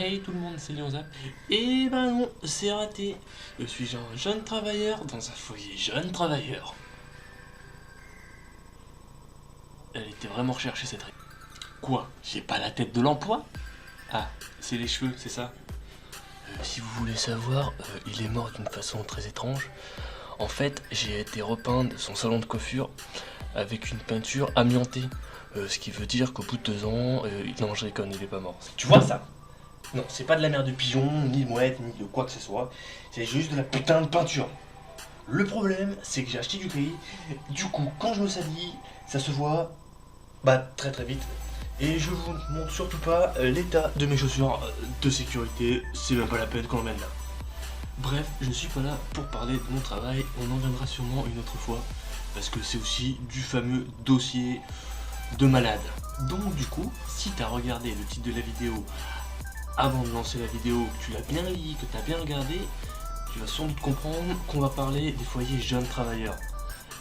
Hey tout le monde, c'est Lionzap. Et ben non, c'est raté. Je suis un jeune travailleur dans un foyer jeune travailleur. Elle était vraiment recherchée cette règle. Quoi? J'ai pas la tête de l'emploi? Ah, c'est les cheveux, c'est ça? Si vous voulez savoir, il est mort d'une façon très étrange. En fait, j'ai été repeindre son salon de coiffure avec une peinture amiantée. Ce qui veut dire qu'au bout de 2 ans, non, je déconne, il est pas mort. Tu vois ça? Non, c'est pas de la merde de pigeon, ni de mouette, ni de quoi que ce soit. C'est juste de la putain de peinture. Le problème, c'est que j'ai acheté du gris. Du coup, quand je me salis, ça se voit très très vite. Et je vous montre surtout pas l'état de mes chaussures de sécurité. C'est même pas la peine qu'on l'emmène là. Bref, je ne suis pas là pour parler de mon travail. On en viendra sûrement une autre fois. Parce que c'est aussi du fameux dossier de malade. Donc du coup, si t'as regardé le titre de la vidéo avant de lancer la vidéo, que tu l'as bien lu, que tu as bien regardé, tu vas sans doute comprendre qu'on va parler des foyers jeunes travailleurs.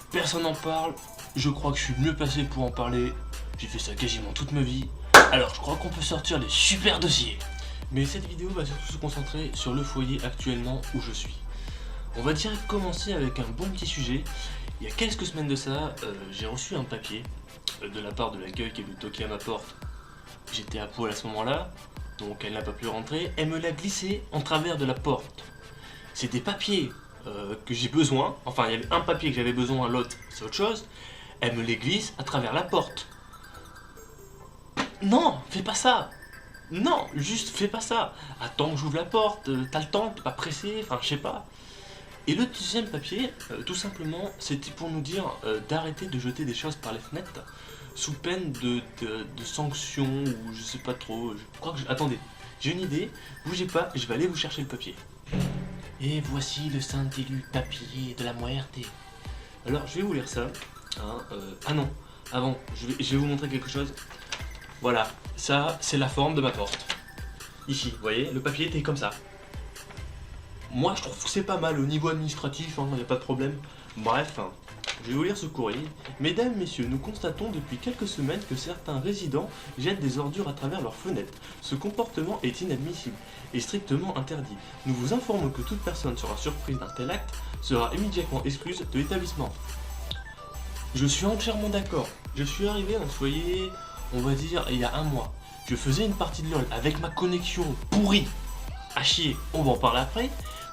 Personne n'en parle, je crois que je suis mieux placé pour en parler, j'ai fait ça quasiment toute ma vie, alors je crois qu'on peut sortir des super dossiers. Mais cette vidéo va surtout se concentrer sur le foyer actuellement où je suis. On va direct commencer avec un bon petit sujet. Il y a quelques semaines de ça, j'ai reçu un papier de la part de l'accueil qui est venu toquer à ma porte. J'étais à poil à ce moment-là, donc elle n'a pas pu rentrer, elle me l'a glissé en travers de la porte. C'est des papiers que j'ai besoin, enfin il y avait un papier que j'avais besoin, l'autre c'est autre chose, elle me les glisse à travers la porte. Non, fais pas ça. Non, juste fais pas ça. Attends que j'ouvre la porte, t'as le temps, t'es pas pressé, enfin je sais pas. Et le deuxième papier, tout simplement, c'était pour nous dire d'arrêter de jeter des choses par les fenêtres sous peine de sanctions ou je sais pas trop. Je crois que attendez, j'ai une idée, bougez pas, je vais aller vous chercher le papier. Et voici le Saint-Élu papier de la muerte. Alors je vais vous lire ça. Ah non, avant, je vais vous montrer quelque chose. Voilà, ça c'est la forme de ma porte. Ici, vous voyez, le papier était comme ça. Moi je trouve que c'est pas mal au niveau administratif, il n'y a pas de problème. Bref, je vais vous lire ce courrier. Mesdames, messieurs, nous constatons depuis quelques semaines que certains résidents jettent des ordures à travers leurs fenêtres. Ce comportement est inadmissible et strictement interdit. Nous vous informons que toute personne sera surprise d'un tel acte sera immédiatement exclue de l'établissement. Je suis entièrement d'accord. Je suis arrivé dans ce foyer, on va dire, il y a 1 mois. Je faisais une partie de LOL avec ma connexion pourrie à chier, on va en parler après,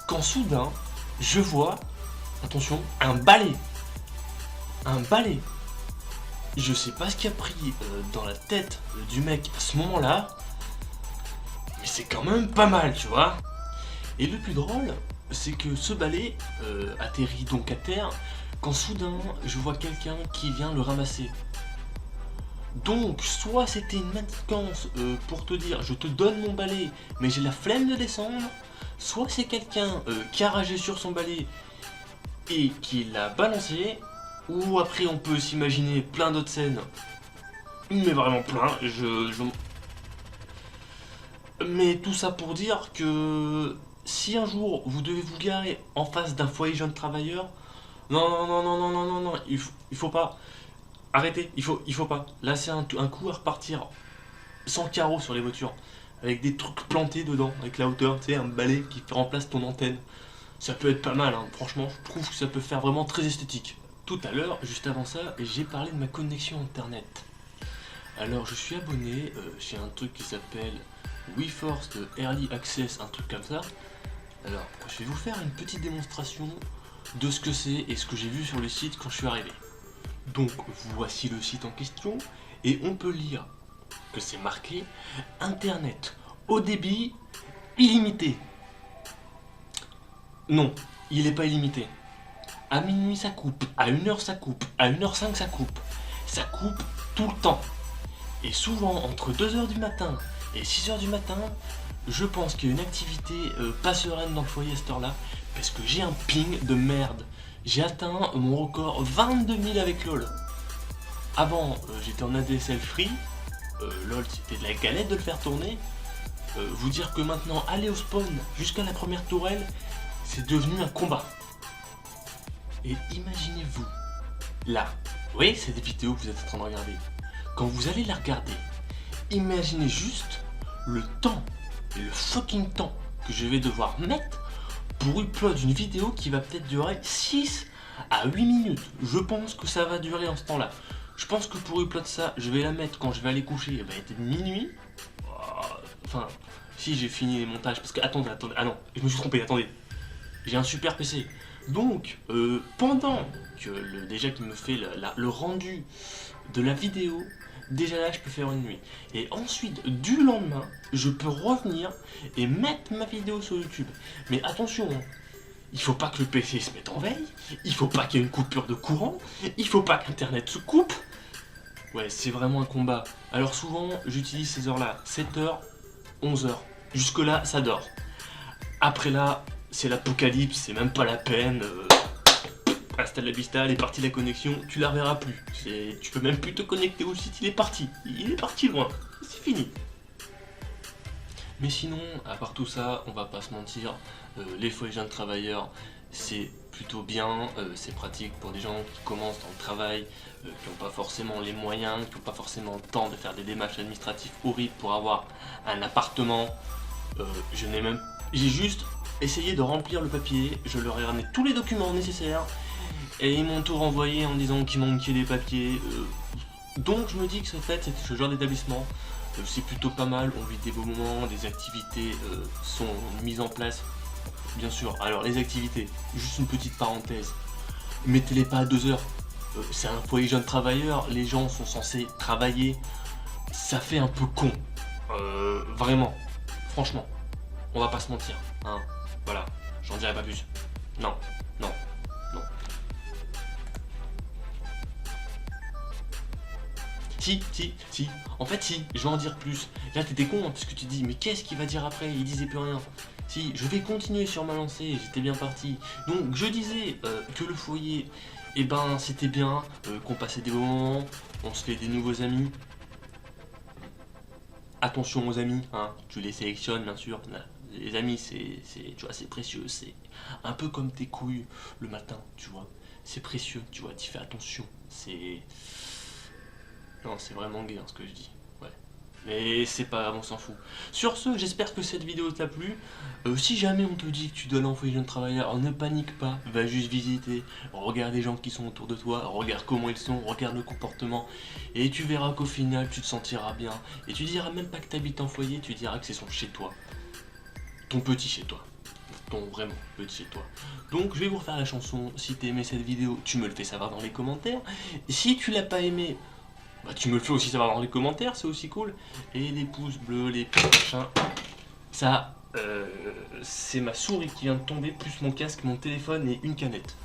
quand soudain, je vois, attention, un balai. Un balai. Je sais pas ce qui a pris dans la tête du mec à ce moment-là, mais c'est quand même pas mal, tu vois. Et le plus drôle, c'est que ce balai atterrit donc à terre quand soudain je vois quelqu'un qui vient le ramasser. Donc, soit c'était une manigance pour te dire je te donne mon balai, mais j'ai la flemme de descendre, soit c'est quelqu'un qui a ragé sur son balai et qui l'a balancé, ou après on peut s'imaginer plein d'autres scènes, mais vraiment plein. Mais tout ça pour dire que si un jour vous devez vous garer en face d'un foyer jeune travailleur, non, il faut pas. Arrêtez, il faut pas. Là c'est un coup à repartir sans carreaux sur les voitures, avec des trucs plantés dedans, avec la hauteur, tu sais, un balai qui remplace ton antenne. Ça peut être pas mal, hein. Franchement, je trouve que ça peut faire vraiment très esthétique. Tout à l'heure, juste avant ça, j'ai parlé de ma connexion internet. Alors je suis abonné chez un truc qui s'appelle WeForce Early Access, un truc comme ça. Alors, je vais vous faire une petite démonstration de ce que c'est et ce que j'ai vu sur le site quand je suis arrivé. Donc voici le site en question et on peut lire que c'est marqué Internet haut débit illimité. Non, il n'est pas illimité. À minuit ça coupe, à 1h ça coupe, à 1h05 ça coupe. Ça coupe tout le temps. Et souvent entre 2h du matin et 6h du matin, je pense qu'il y a une activité pas sereine dans le foyer à cette heure-là, parce que j'ai un ping de merde. J'ai atteint mon record 22 000 avec LOL. Avant, j'étais en ADSL free. LOL, c'était de la galette de le faire tourner. Vous dire que maintenant, aller au spawn jusqu'à la première tourelle, c'est devenu un combat. Et imaginez-vous, là, vous voyez cette vidéo que vous êtes en train de regarder. Quand vous allez la regarder, imaginez juste le temps et le fucking temps que je vais devoir mettre pour upload une vidéo qui va peut-être durer 6 à 8 minutes. Je pense que ça va durer en ce temps-là. Je pense que pour upload ça, je vais la mettre quand je vais aller coucher, elle va être minuit. Enfin, si j'ai fini les montages, parce que attendez, ah non, je me suis trompé, attendez. J'ai un super PC. Donc, pendant que déjà qu'il me fait le rendu de la vidéo, déjà là je peux faire une nuit. Et ensuite, du lendemain, je peux revenir et mettre ma vidéo sur YouTube. Mais attention, hein, il faut pas que le PC se mette en veille, il faut pas qu'il y ait une coupure de courant, il faut pas qu'Internet se coupe. Ouais, c'est vraiment un combat. Alors souvent, j'utilise ces heures-là, 7h, 11h. Jusque là, ça dort. Après là, c'est l'apocalypse, c'est même pas la peine. Hasta la vista, elle est partie la connexion, tu la reverras plus. Tu peux même plus te connecter au site, il est parti loin, c'est fini. Mais sinon, à part tout ça, on va pas se mentir, les foyers jeunes travailleurs, c'est plutôt bien, c'est pratique pour des gens qui commencent dans le travail, qui n'ont pas forcément les moyens, qui n'ont pas forcément le temps de faire des démarches administratives horribles pour avoir un appartement. J'ai juste essayé de remplir le papier, je leur ai ramené tous les documents nécessaires, et ils m'ont tout renvoyé en disant qu'il manquait des papiers. Donc je me dis que ce genre d'établissement, c'est plutôt pas mal, on vit des beaux moments, des activités sont mises en place. Bien sûr, alors les activités, juste une petite parenthèse, mettez-les pas à 2 heures. C'est un foyer jeune travailleur, les gens sont censés travailler, ça fait un peu con. Vraiment, franchement, on va pas se mentir, hein. Voilà, j'en dirai pas plus. Non, non, non. Si, en fait si, je vais en dire plus. Là t'étais con hein, parce que tu te dis mais qu'est-ce qu'il va dire après, il disait plus rien. Si, je vais continuer sur ma lancée, j'étais bien parti. Donc je disais que le foyer, eh ben c'était bien, qu'on passait des bons moments, on se fait des nouveaux amis. Attention aux amis, hein, tu les sélectionnes bien sûr. Les amis tu vois, c'est précieux, c'est un peu comme tes couilles le matin, tu vois. C'est précieux, tu vois, tu fais attention, c'est... Non, c'est vraiment gay hein, ce que je dis. Ouais. Mais c'est pas grave, on s'en fout. Sur ce, j'espère que cette vidéo t'a plu. Si jamais on te dit que tu dois aller en foyer jeune travailleur, ne panique pas. Va juste visiter. Regarde les gens qui sont autour de toi. Regarde comment ils sont. Regarde le comportement. Et tu verras qu'au final, tu te sentiras bien. Et tu diras même pas que tu habites en foyer. Tu diras que c'est son chez toi. Ton petit chez toi. Ton vraiment petit chez toi. Donc je vais vous refaire la chanson. Si t'as aimé cette vidéo, tu me le fais savoir dans les commentaires. Si tu l'as pas aimé, bah, tu me le fais aussi savoir dans les commentaires, c'est aussi cool. Et les pouces bleus, les petits machins. Ça, c'est ma souris qui vient de tomber, plus mon casque, mon téléphone et une canette.